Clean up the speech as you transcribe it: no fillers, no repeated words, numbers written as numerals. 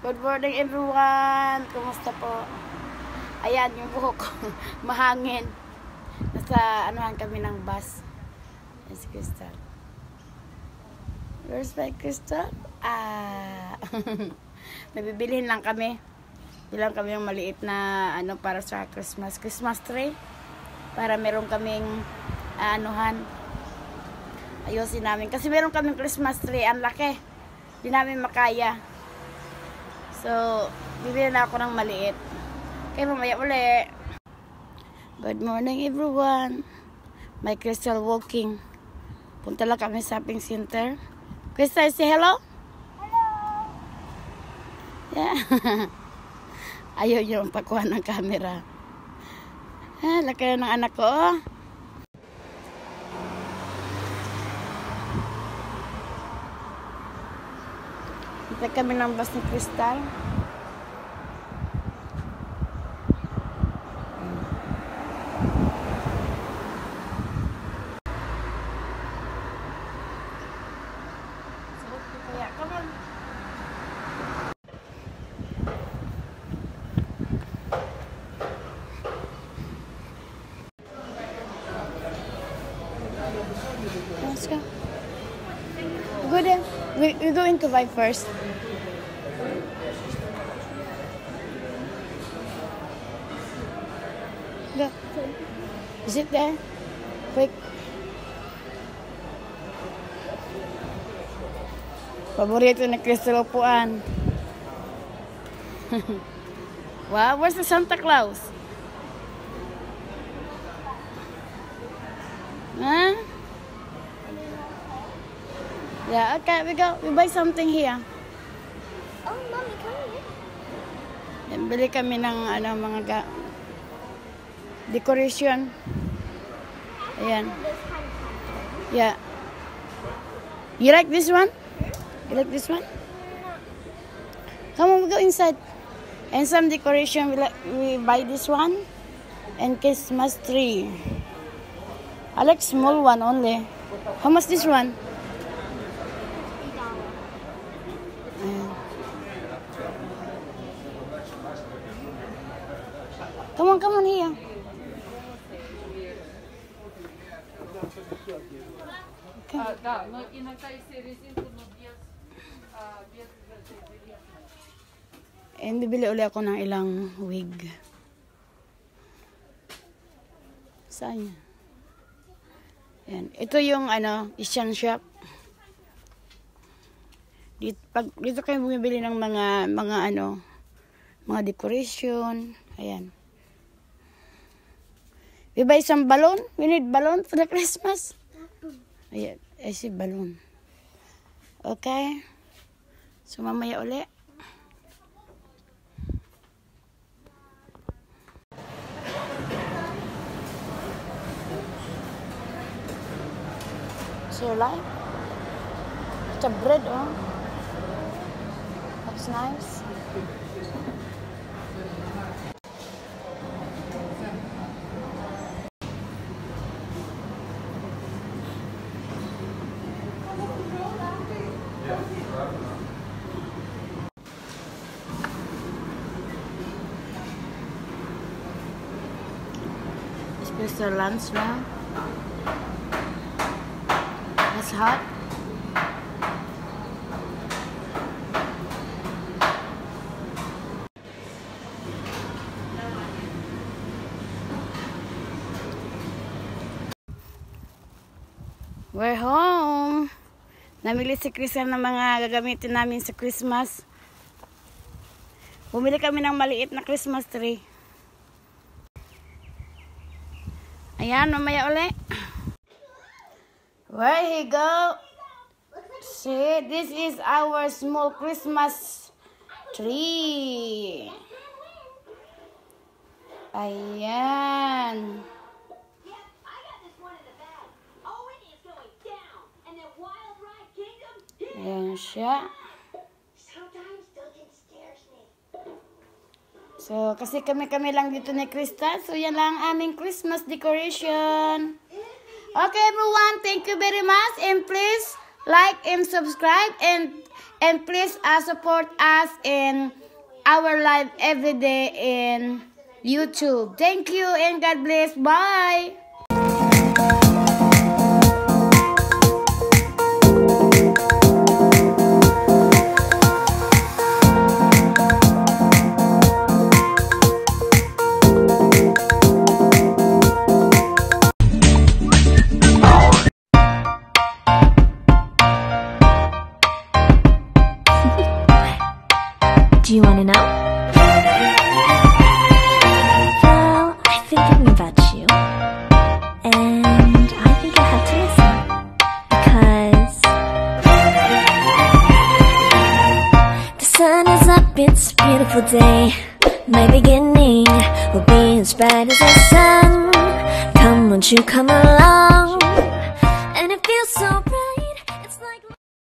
Good morning everyone! Kumusta po? Ayan, yung buhok ko. Mahangin. Nasa anuhan kami ng bus. Yes, Crystal. Where's my Crystal? Nabibilhin lang kami. Bilang kami yung maliit na ano para sa Christmas tree. Para meron kaming anuhan. Ayusin namin. Kasi meron kaming Christmas tree. Ang laki. Hindi namin makaya. So, bibili na ako ng maliit. Kaya mamaya uli. Good morning everyone. My Crystal walking. Punta lang kami sa shopping center. Crystal, say hello? Hello! Yeah. Ayaw yung pakuha ng camera. Laki na ng anak ko. Oh. Hintay kami ng bus ni Crystal. Come on. Let's go. Go there. We're going to buy first. Go. Is it there? Quick. Paborito na Crystal upuan. Wow, where's the Santa Claus? Huh? Yeah, okay, we go. We buy something here. Oh, Mommy, come here. Bili kami ng mga decoration. Ayan. Yeah. You like this one? You like this one? Come on, we go inside. And some decoration, we buy this one. And Christmas tree. I like small one only. How much this one? Come on here. Okay. Да, но иногда если резинку, но без And bibili ulit ako ng ilang wig. Saan yan? Yan. Ito yung Asian shop. Dito kayo bumibili ng mga decoration. Ayan. We buy some balloon. We need balloon for the Christmas. Ayan. I see balloon. Okay. So, mamaya uli. So, like, it's a bread, oh. That's nice. It's the lunch now. It's hot. We're home. Namili si Crystal ng mga gagamitin namin sa Christmas. Bumili kami ng maliit na Christmas tree. Ayan, mamaya uli. Where he go? See, this is our small Christmas tree. Ayan. Ayan siya. So, kasi kami lang dito ni Crystal. So, yan lang aming Christmas decoration. Okay, everyone. Thank you very much. And please like and subscribe. And And please support us in our live every day in YouTube. Thank you and God bless. Bye! Do you want to know? Well, I've been thinking about you, and I think I have to listen, because the sun is up, it's a beautiful day. My beginning will be as bright as the sun. Come, won't you come along?